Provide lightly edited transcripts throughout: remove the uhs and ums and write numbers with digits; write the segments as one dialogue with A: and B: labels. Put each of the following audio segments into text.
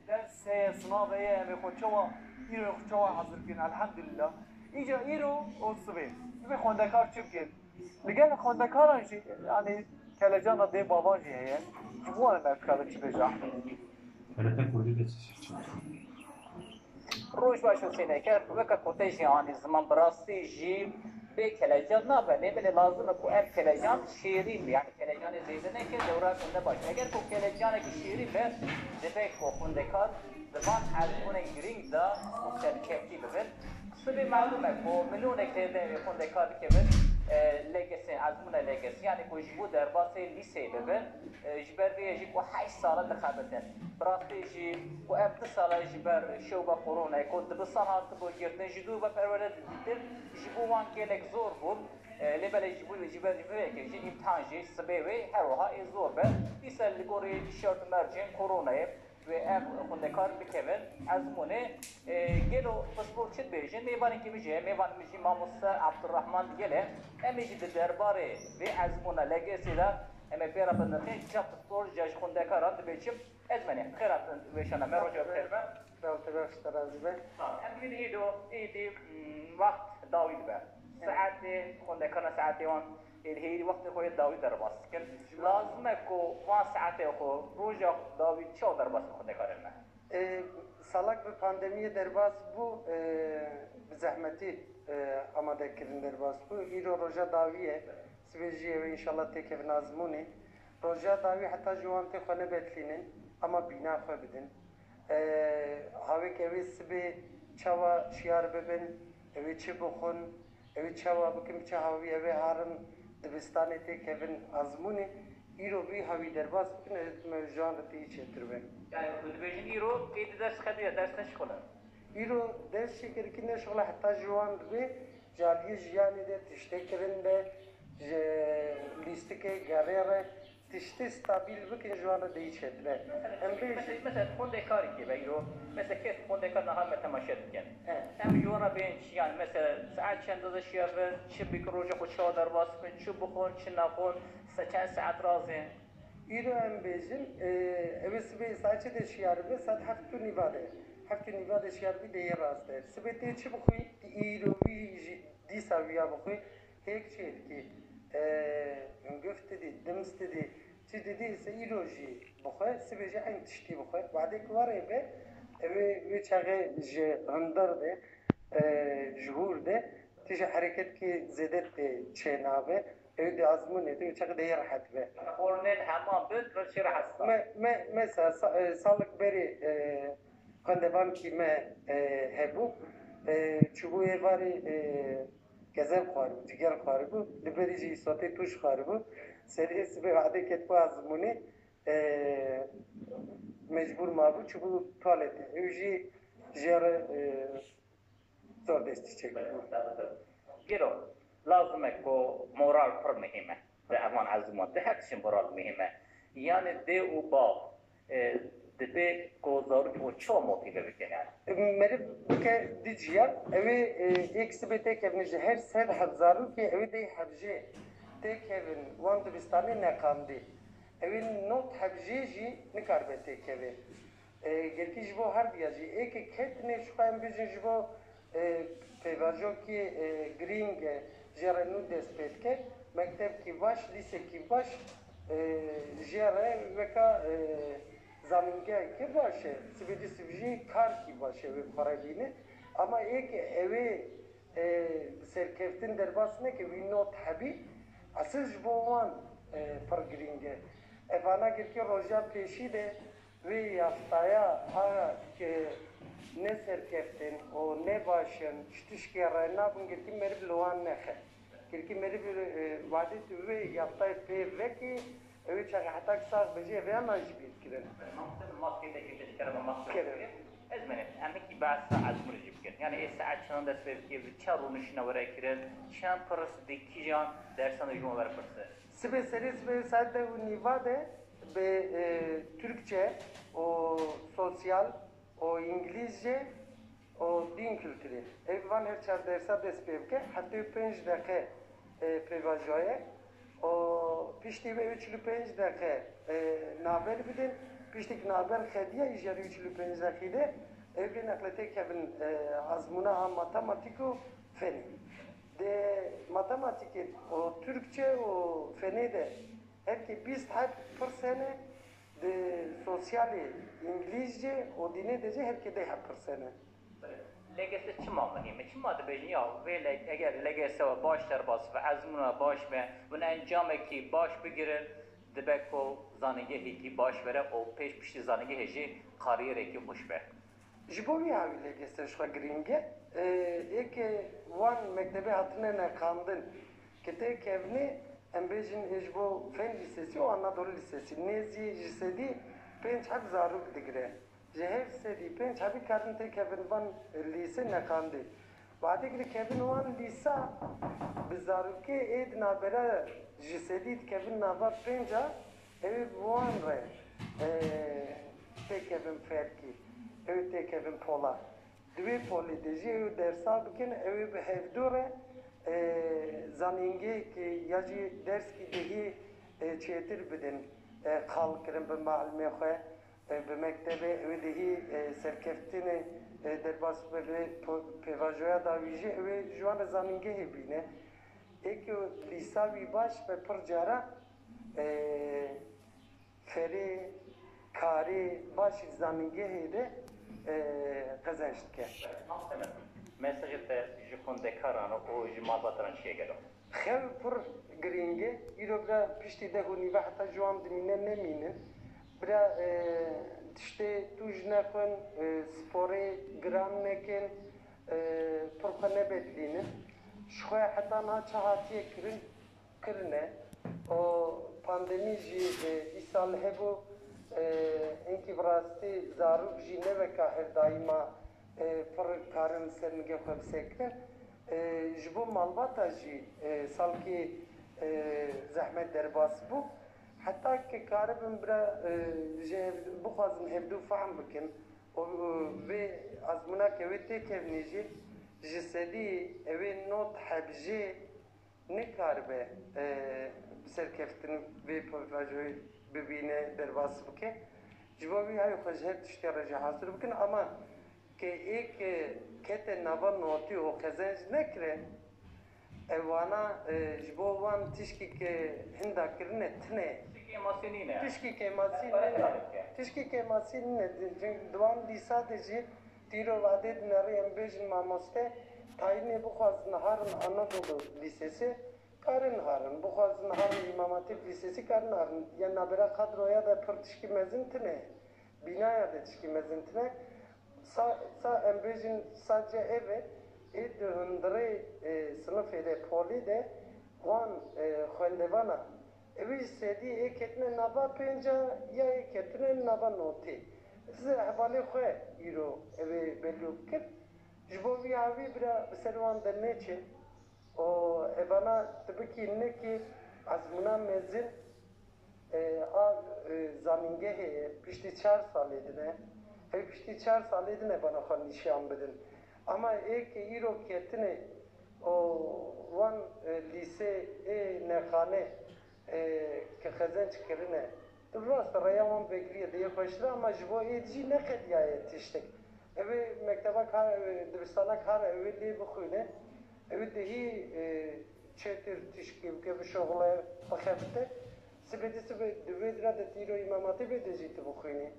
A: درس صناعية بخوتشوا إيرو خوتشوا حاضر كين الحمد لله إجا إيرو أصبي بخوندكار شبكين لقينا خوندكار يعني كلاجانا دي باباجي هي جموعنا ما كذا تشبجا
B: فلتا كردي ده
C: روش باشو سینه که وقت کوتیجی آنی زمان براستی جی به کلاجان نبله بله لازم کو ام کلاجان شیرین یعنی کلاجان زیاده نه که دورا کنده باشه اگر کو کلاجان که شیرین به دبی کو خونده کار زمان از اون گرینگ دا مختلفی ببین سبی معلومه کو میلیون کلیده خونده کار که ببین لگسی از اون لگسی یعنی کو جبو در باسی لیسه ببین جبر بیجی کو 8 سال دخابتن براستی جی کو ام 2 سال جبر شو با کرونا کو دبسان هات بو گرتن جدو با پرورد دیدن جبو وان گلک زور بود لبلا جبو جبر که جی امتحان جی سبیوی هر وها زور به دیسل لگوری شرط مرجن کرونا و ام خونده کار بکن از مونه گلو پاسپورت چت بیجن میوانی که میشه میوان میشه ماموسا عبدالرحمن گله امیجی درباره و از مونه لگسی دا اما بیرا بندخین چه پاسپورت جاش خونده کارات بیچم ازمنه خیرات ویشانا مروجو بخیر با
D: راوتباش ترازی به
C: هم دیدی ایدی وقت داوید به ساعت خونده کارنا ساعتی وان هی وقت خوی داوید در باس کن لازمه کو وان ساعتی خو روزا داوید چه در باس خونده کارنا
D: سالک به پاندمی در باس بو بزحمتی آماده کردن در باس بو ایرو روزا داویه سبیجیه و انشالله تکه نازمونی روزا داوی حتی جوانتی خونه بتلینن اما بینا خو بدن هاوی که وی سبی چوا شیار ببین اوی چی بخون اوی چوا بکم چه هاوی اوی هارن دبستانی تکه آزمونی ایرو بی هاوی در باس بکن مرجان رتی چطور بین
C: yani dibêjin îro kêdî ders xediye ders neşixule
D: ایرو دست شکر کی نشغل حتی جوان به جالی جیانی ده تشته کرن ده لیستی که گریره تشته استابیل بکن جوان ده ایچه ده
C: مثلا خونده کاری که بگیرو مثلا که خونده کار نهار متماشا بکن هم جوانا بین yani mesela saat چند دازش یاون چه بکروجا خود شا در باس کن چه بخون چه نخون چند ساعت رازه
D: ایرو هم بیزن اویس بی ساعتی ده شیار به ساعت هفتو نیواده شیار بی ده راسته سبته چه بخوی ایرو بی دی ساویا بخوی هیک چیه که گفت دی دمست دی چی دیدی ise ایرو جی بخوی سبجه این تشتی بخوی بعدی کواره به اوی چاقه جه هندر ده جهور ده تیجه حرکت که زدت چه نابه اوی آزمونه تو چاقه ده راحت به
C: خورنین همه بود رو چی راحت
D: مثلا سالک بری خندوان کی ما هبو چوبوی واری گزم خوار بود جگر خوار بود لبری جی صوتی توش خوار بود سری سبب عادی که تو آزمونه مجبور ما بود چوبو توالته اوجی جر زور دستی چکه
C: گیرو لازمه که مورال پر مهمه به امان عزمان ده هرچی مورال مهمه یعنی ده و با دبی کوزارو که چه موتیوه بکنه
D: مرد که دیجیا اوی ایکس بیته که بنیجه هر سد هزارو که اوی دی حبجه تی که بن وان دبستانی نکامدی اوی نوت حبجه جی نکار بیته که بن گرکی جبو هر بیاجی ایک کت نشخوایم بیجن جبو پیواجو که گرینگ جرنو دست بید که مکتب کی باش لیسه کی باش جره وکا زمینگاه کی باشه سبیدی سبجی کار کی باشه و خرابینه اما یک اوی سرکفتن در باس نه که وی نوت حبی اساس جبوان پر گرینگه افانا گرکی روزا پیشیده وی یافتایا ها که نه سرکفتن و نه باشن شتشکی راینا بون گرکی مرب لوان نخه گرکی مرب وادی تو وی یافتای پی وکی اوی چاقه حتی کساق بجی وی هم اجبید کرن
C: ماسکی دکی بشکره ماسکی ازمنه اما کی بعد ساعت مرجی بکن یعنی این ساعت چند دست بکی چه رونش نوره کرن چند پرس دکی جان درسان جمع بر پرسه
D: سبه سری سبه ساعت و نیواده به Türkçe o sosyal o İngilizce o din kültürü evvan her çar dersa despevke hatta 5 dakika pevajoye o pişti ve 3-5 dakika naber bidin piştik naber xediye ijari 35 dakide evli naklete kevin azmuna ha matematiku feni. De matematik o Türkçe o feni de her ki 20 per sene de sosyali İngilizce o dine de her ki de per sene.
C: لگست چما مهمه چما دبیجی یا وی اگر لگست و باش در باس و عزمونا باش به و انجام کی باش بگیره دبکو زانگی هیکی باش بره او پیش پشتی زانگی هجی کاریره کی خوش به
D: Jibovi havi legeste şwa gringe ek wan mektebi hatine ne kandın kete kevni embejin hejbo fen lisesi o Anadolu lisesi nezi jisedi penç hab zaruk digre jeher sedi penç habi karın te kevin van lise ne kandı Bade gri kevin wan lisa bizaruke ed nabera jisedi kevin nava penca ev wan re te kevin ferki ev te kevin pola دوی پولیدیجی و درسا بکن اوی به هفدوره زنینگی که یا جی درس کی دهی چیتر بدن خال کرن به معلومه خواه به مکتبه اوی دهی سرکفتین درباس به پیواجویا داویجی اوی جوان زنینگی بینه ایک لیسا وی باش به پر جارا فری کاری باش زنینگی هیده kazançlık.
C: Mesajı da jikonde karan o jimabatran şeye gelo.
D: Xev pur gringe, irobra pişti de huni ve hatta juam dimine ne minin. Bra işte tujnakon spore gram nekin purkane betlinin. Şoya hatta na çahatiye kirine. O pandemi ji isal hebu اینکه براستی زاروب جی نوکا هر دایما پر کارن سرنگه خوب سکن جبو مالباتا جی سال که زحمت درباس بو حتی که کاربن برا بخوازن هفدو فهم بکن و ازمونا که وی تکرنی جی جسدی اوی نوت حبجی نکاربه سرکفتن و پرواجوی ببینه درباس بکن جوابی های خجهت تشتی رجع حاضر بکن اما که ایک کت نوان نوتی و خزنج نکره اوانا جبوان تشکی که هنده کرنه تنه تشکی که ماسی نه دوان لیسا دیجی تیرو وعده نره امبیجن ماموسته تایینی بخواز نهارن Anadolu Lisesi karın harın, bu khazın harın İmam Hatip Lisesi karın harın. Ya nabera kadroya da pırtışki mezintine, binaya da tişki mezintine. Sa embejin sadece evet, hındırı sınıf ede poli de, wan khwendevana. Evi sedi eketne naba penca, ya eketne naba noti. Size ahvali khwe iro evi belli kir. Jbovi avi bira servan derneçe. O evana tabii ki ne ki azmuna mezin zaminge heye pişti 4 saledine pişti 4 saledine bana xan nişan bedin ama ek iro ketine o wan lise nekhane ke khazan çıkırına Rast rayaman bekliyor diye koştu ama jbo edici ne kadar yetiştik evi mektebe kar dibistana kar evi diye bukhune Evet dehi çetir tişkim ke bir şoğla bakıptı. Sebedi düvedra da tiro imamati bedeciti bu khuni.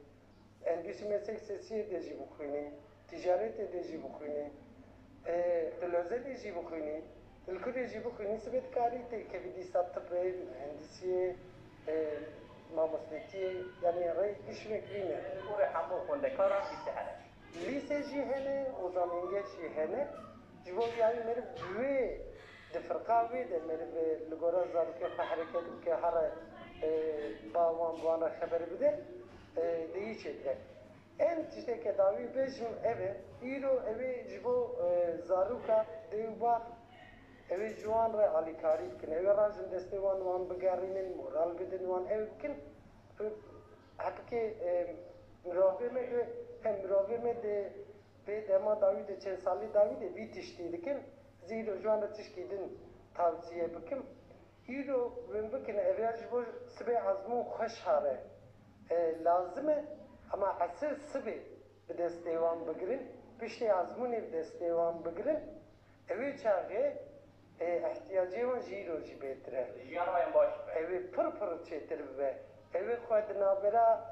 D: Endüstri meslek sesi edeci bu khuni. Ticaret edeci bu khuni. Telözel edeci bu khuni. Telkür edeci bu khuni sebed kari te ke vidi sattı be mühendisiye mamusleti yani ray iş mekrine.
C: Bu hamu konde karan istihane.
D: Liseci hene o zaman geçi hene. جواب يعني مرف وي دفرقاوي ده مرف لغورا زار كي حركات كي حرا باوان بانا خبر بده değişecek. En işte kedavi beşim eve iro eve jibo zaruka devba eve juan re alikari kin eve razın deste wan begarinin moral beden wan ev kin hakiki mroveme de ve dema Davide çensali Davide bitiştiydikin zira şu anda tişkidin tavsiye bikim hiro ve bikin evyaj bu sibe azmu hoş hare lazım ama asıl sıbı bir desteği bıgırın pişti azmuni bir desteği bıgırın evi çağı ihtiyacı var jiro jibetre
C: Jiyanmayın baş.
D: evi pır çetir ve evi xwed nabera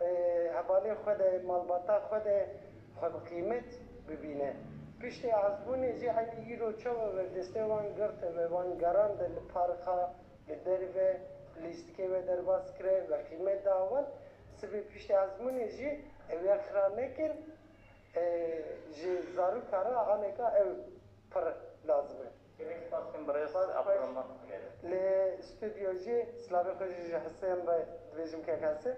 D: hevalê xwe de malbata xwe de xwe bi qîmet bibîne. Piştî azbûnê jî eynî îro çawa ve destê wan girt ve wan geran de li parka, li derve, lîstikê ve derbas kire ve qîmet da wan. Sibê piştî azbûnê jî ev ya xira nekin ji zarokara aneka ev pir lazim e.
C: Gelek pasın burası Abdurrahman.
D: Le stüdyocu Slavya Hoca'yı Hüseyin Bey dvejim kekası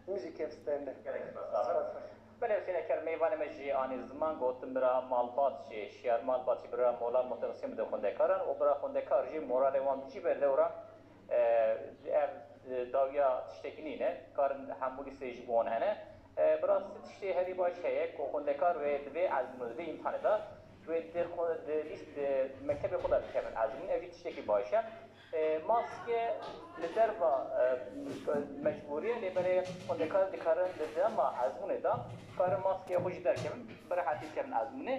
D: müzik efstende.
C: بله سینه کر میوان مجی آنی زمان گوتم برا مالبات شی شیار مالبات شی برا مولا متقسم ده خونده کارن و برا خونده کار جی مورال وان چی به دورا ev davya tiştekinine karın hamuli seyci bu on hene برا tişte heri baş heye kondekar ve dve azmız ve imtihanı ve der list mektebe kadar kemen azmin evi tişteki başa maske لدربا مجبوریه لیبره کندکار دکارن لده ما azmune da کار ماسک خوش در کم برای حتی کم azmune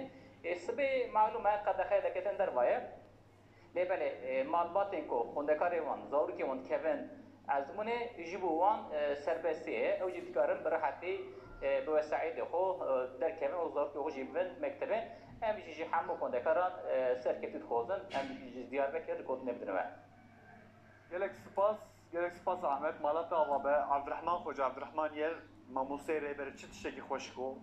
C: سبی معلومه قد خیلی کتن در وایه لیبره معلوماتین کو کندکار وان زوری که وان کون azmune جیبو وان سربستیه او جیب کارن برای حتی به وسایل خو در کم او زور که خوش جیبن مکتبه هم بیشی همو کندکاران سرکتید خوزن هم بیشی دیار بکر کد نبدنه
A: gelek spas Ahmet Malata ama be Abdurrahman Hoca Abdurrahman yer mamuse rebere çi tişteki hoş ko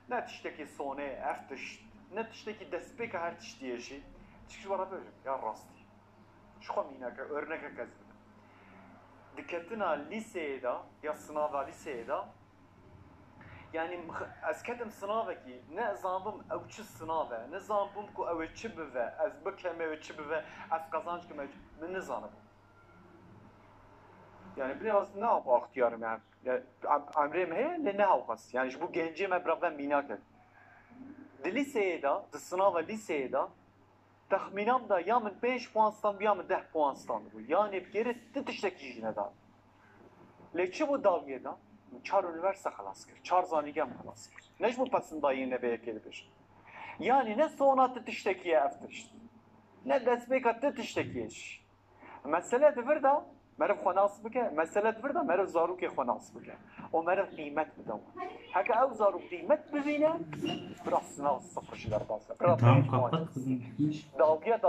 A: ne tişteki sone eftiş ne tişteki despek her tiş diyişi çıkış var böyle ya rastı şu kaminaka örnek kazdı dikkatina lisede ya sınava lisede yani asketim sınava ki ne zambım evçi sınava ne zambım ku evçi beve az bekeme evçi beve az kazanç kime ne zanım yani biraz ne yap ihtiyarım yani emrim he ne havas yani bu genci me bırakın minak lisede de sınava lisede tahminam da ya min 5 puan stand ya min 10 puan stand bu yani bir kere tişteki yine da leçi bu dalgada 4 üniversite خلاص kır 4 zanigam خلاص kır neş bu pasında yine belki bir yani ne sonat tiştekiye eftir ne desbekat tiştekiye mesele de verda مرا خناس بکه مسئله فردا مرا زارو که خناس بکه و مرا قیمت بده هک او زارو قیمت ببینه براس ناس صفر شدار باسه
B: Tamam kapat kızım gitmiş.
A: dalgaya